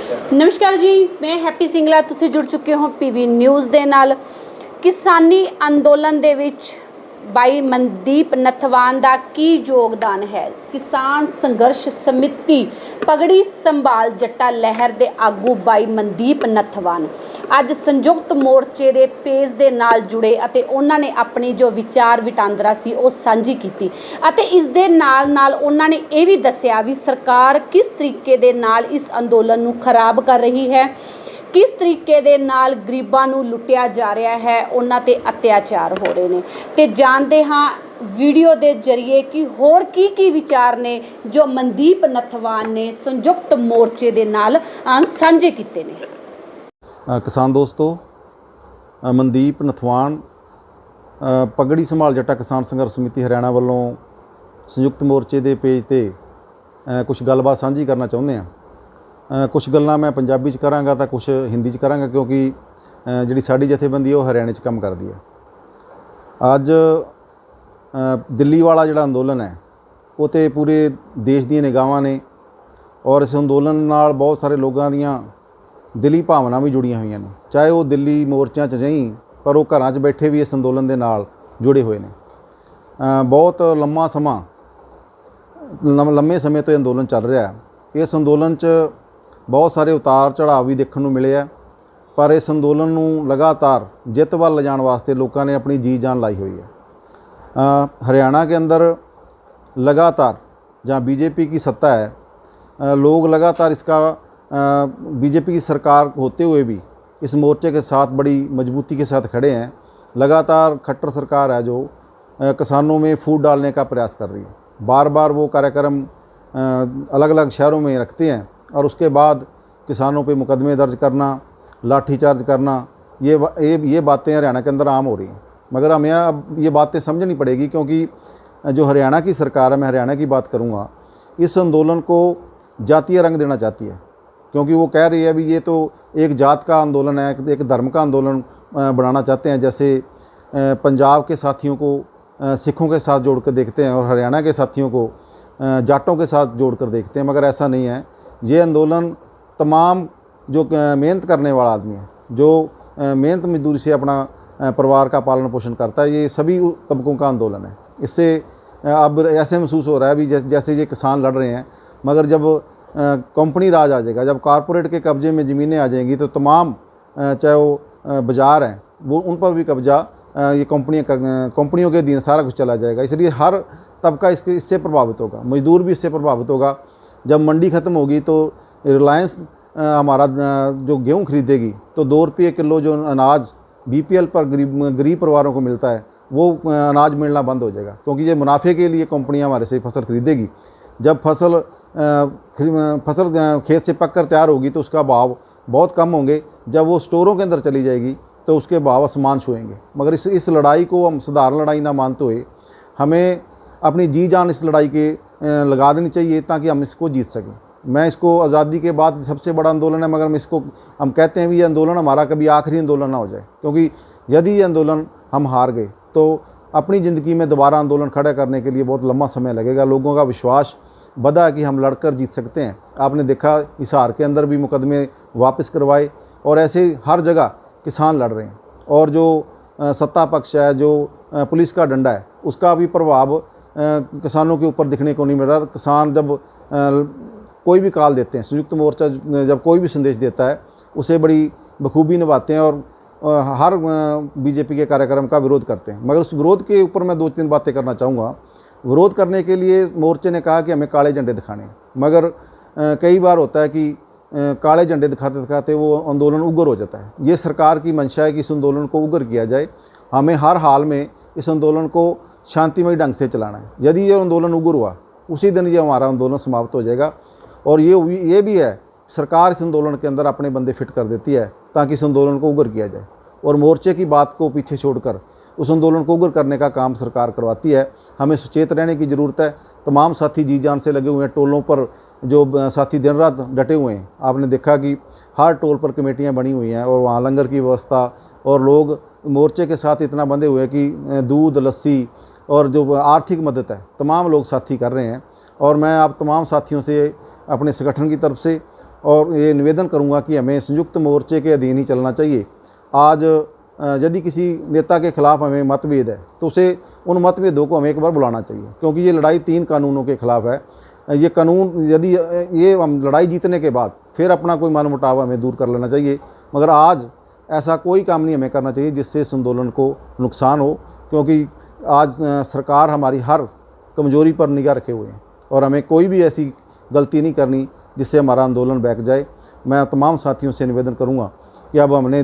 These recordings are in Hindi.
नमस्कार जी, मैं हैप्पी सिंगला। तुसीं जुड़ चुके हो पीवी न्यूज़ दे नाल। किसानी अंदोलन दे विच बाई मनदीप नथवान दा की योगदान है? किसान संघर्ष समिति पगड़ी संभाल जट्टा लहर दे आगू बाई मनदीप नथवान अज संयुक्त मोर्चे दे पेज दे नाल जुड़े अते उन्हां ने अपनी जो विचार विटांदरा सी वो सांझी कीती अते इस दे नाल नाल उन्हां ने यह भी दस्सिया भी सरकार किस तरीके दे नाल इस अंदोलन नूं खराब कर रही है, किस तरीके दे नाल गरीबां नूं लुटिया जा रहा है, उन्हां ते अत्याचार हो रहे ने। ते जानते हाँ वीडियो के जरिए कि होर की विचार ने जो मनदीप नथवान ने संयुक्त मोर्चे दे नाल सांझे कीते ने। किसान दोस्तों, मनदीप नथवान पगड़ी संभाल जट्टा किसान संघर्ष समिति हरियाणा वालों संयुक्त मोर्चे के पेज ते कुछ गलबात सांझी करना चाहुंदे हैं। कुछ गल्लां मैं पंजाबी च करांगा तो कुछ हिंदी च करांगा, क्योंकि जिहड़ी साडी जथेबंदी वो हरियाणे च काम करदी है। अज दिल्ली वाला जिहड़ा अंदोलन है वो तो पूरे देश दी निगाहां ने और इस अंदोलन नाल बहुत सारे लोगों दीयां दिली भावना भी जुड़ियां हुई ने, चाहे वो दिल्ली मोर्चों च नहीं पर वो घरां च बैठे भी इस अंदोलन दे नाल जुड़े हुए ने। बहुत लंबे समय तो अंदोलन चल रहा है। इस अंदोलन च बहुत सारे उतार चढ़ाव भी देखने को मिले हैं, पर इस अंदोलन नूं लगातार जित वाल ले जाण वास्ते लोगों ने अपनी जी जान लाई हुई है। हरियाणा के अंदर लगातार जहाँ बीजेपी की सत्ता है, लोग लगातार इसका बीजेपी की सरकार होते हुए भी इस मोर्चे के साथ बड़ी मजबूती के साथ खड़े हैं। लगातार खट्टर सरकार है जो किसानों में फूट डालने का प्रयास कर रही है। बार बार वो कार्यक्रम अलग अलग शहरों में रखते हैं और उसके बाद किसानों पे मुकदमे दर्ज करना, लाठीचार्ज करना, ये बातें हरियाणा के अंदर आम हो रही हैं। मगर हमें अब ये बातें समझनी पड़ेगी, क्योंकि जो हरियाणा की सरकार है, मैं हरियाणा की बात करूँगा, इस आंदोलन को जातीय रंग देना चाहती है। क्योंकि वो कह रही है भी ये तो एक जात का आंदोलन है, एक धर्म का आंदोलन बनाना चाहते हैं। जैसे पंजाब के साथियों को सिखों के साथ जोड़ कर देखते हैं और हरियाणा के साथियों को जाटों के साथ जोड़ कर देखते हैं, मगर ऐसा नहीं है। ये आंदोलन तमाम जो मेहनत करने वाला आदमी है, जो मेहनत मजदूरी से अपना परिवार का पालन पोषण करता है, ये सभी तबकों का आंदोलन है। इससे अब ऐसे महसूस हो रहा है भी जैसे ये किसान लड़ रहे हैं, मगर जब कंपनी राज आ जाएगा, जब कॉरपोरेट के कब्जे में ज़मीनें आ जाएंगी, तो तमाम चाहे वो बाज़ार हैं वो उन पर भी कब्जा ये कंपनियों के अधीन सारा कुछ चला जाएगा। इसलिए हर तबका इससे प्रभावित होगा, मजदूर भी इससे प्रभावित होगा। जब मंडी ख़त्म होगी तो रिलायंस हमारा जो गेहूँ खरीदेगी तो 2 रुपये किलो जो अनाज बीपीएल पर गरीब परिवारों को मिलता है वो अनाज मिलना बंद हो जाएगा, क्योंकि ये मुनाफे के लिए कंपनियां हमारे से फसल खरीदेगी। जब फसल खेत से पक कर तैयार होगी तो उसका भाव बहुत कम होंगे। जब वो स्टोरों के अंदर चली जाएगी तो उसके भाव आसमान छुएंगे। मगर इस लड़ाई को हम साधारण लड़ाई ना मानते हुए हमें अपनी जी जान इस लड़ाई के लगा देनी चाहिए, ताकि हम इसको जीत सकें। मैं इसको आज़ादी के बाद सबसे बड़ा आंदोलन है, मगर हम कहते हैं भी ये आंदोलन हमारा कभी आखिरी आंदोलन ना हो जाए, क्योंकि यदि ये आंदोलन हम हार गए तो अपनी ज़िंदगी में दोबारा आंदोलन खड़ा करने के लिए बहुत लंबा समय लगेगा। लोगों का विश्वास बढ़ा है कि हम लड़कर जीत सकते हैं। आपने देखा हिसार के अंदर भी मुकदमे वापस करवाए और ऐसे हर जगह किसान लड़ रहे हैं। और जो सत्ता पक्ष है, जो पुलिस का डंडा है, उसका भी प्रभाव किसानों के ऊपर दिखने को नहीं मिल रहा। किसान जब कोई भी कॉल देते हैं, संयुक्त मोर्चा जब कोई भी संदेश देता है उसे बड़ी बखूबी निभाते हैं और हर बीजेपी के कार्यक्रम का विरोध करते हैं। मगर उस विरोध के ऊपर मैं 2-3 बातें करना चाहूँगा। विरोध करने के लिए मोर्चे ने कहा कि हमें काले झंडे दिखाने हैं, मगर कई बार होता है कि काले झंडे दिखाते दिखाते वो आंदोलन उग्र हो जाता है। ये सरकार की मंशा है कि इस आंदोलन को उग्र किया जाए। हमें हर हाल में इस आंदोलन को शांतिमय ढंग से चलाना है। यदि ये आंदोलन उग्र हुआ उसी दिन ये हमारा आंदोलन समाप्त हो जाएगा। और ये भी है, सरकार इस आंदोलन के अंदर अपने बंदे फिट कर देती है ताकि इस आंदोलन को उग्र किया जाए, और मोर्चे की बात को पीछे छोड़कर उस आंदोलन को उग्र करने का काम सरकार करवाती है। हमें सचेत रहने की ज़रूरत है। तमाम साथी जी जान से लगे हुए हैं, टोलों पर जो साथी दिन रात डटे हुए हैं। आपने देखा कि हर टोल पर कमेटियां बनी हुई हैं और वहाँ लंगर की व्यवस्था, और लोग मोर्चे के साथ इतना बंधे हुए हैं कि दूध, लस्सी और जो आर्थिक मदद है तमाम लोग साथी कर रहे हैं। और मैं आप तमाम साथियों से अपने संगठन की तरफ से और ये निवेदन करूंगा कि हमें संयुक्त मोर्चे के अधीन ही चलना चाहिए। आज यदि किसी नेता के खिलाफ हमें मतभेद है तो उसे उन मतभेदों को हमें एक बार बुलाना चाहिए, क्योंकि ये लड़ाई 3 कानूनों के खिलाफ है। ये कानून यदि ये हम लड़ाई जीतने के बाद फिर अपना कोई मनमुटाव हमें दूर कर लेना चाहिए, मगर आज ऐसा कोई काम नहीं हमें करना चाहिए जिससे इस आंदोलन को नुकसान हो, क्योंकि आज सरकार हमारी हर कमजोरी पर निगाह रखे हुए हैं और हमें कोई भी ऐसी गलती नहीं करनी जिससे हमारा आंदोलन बैठ जाए। मैं तमाम साथियों से निवेदन करूंगा कि अब हमने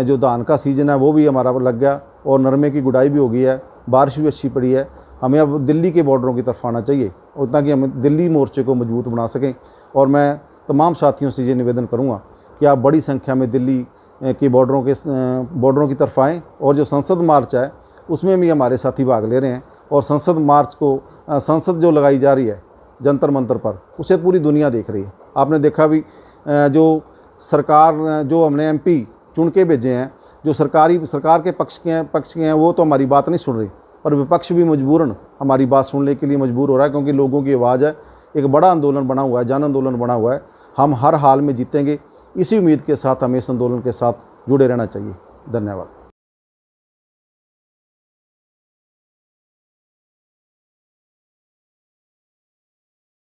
जो धान का सीज़न है वो भी हमारा लग गया और नरमे की गुड़ाई भी हो गई है, बारिश भी अच्छी पड़ी है। हमें अब दिल्ली के बॉर्डरों की तरफ आना चाहिए और ताकि हम दिल्ली मोर्चे को मजबूत बना सकें। और मैं तमाम साथियों से ये निवेदन करूंगा कि आप बड़ी संख्या में दिल्ली के बॉर्डरों की तरफ आएँ और जो संसद मार्च है उसमें भी हमारे साथी भाग ले रहे हैं। और संसद मार्च को संसद जो लगाई जा रही है जंतर मंतर पर, उसे पूरी दुनिया देख रही है। आपने देखा भी जो सरकार जो हमने MP चुन के भेजे हैं, जो सरकार के पक्ष के हैं वो तो हमारी बात नहीं सुन रही, पर विपक्ष भी मजबूरन हमारी बात सुनने के लिए मजबूर हो रहा है, क्योंकि लोगों की आवाज़ है। एक बड़ा आंदोलन बना हुआ है, जन आंदोलन बना हुआ है। हम हर हाल में जीतेंगे, इसी उम्मीद के साथ हमें इस आंदोलन के साथ जुड़े रहना चाहिए। धन्यवाद।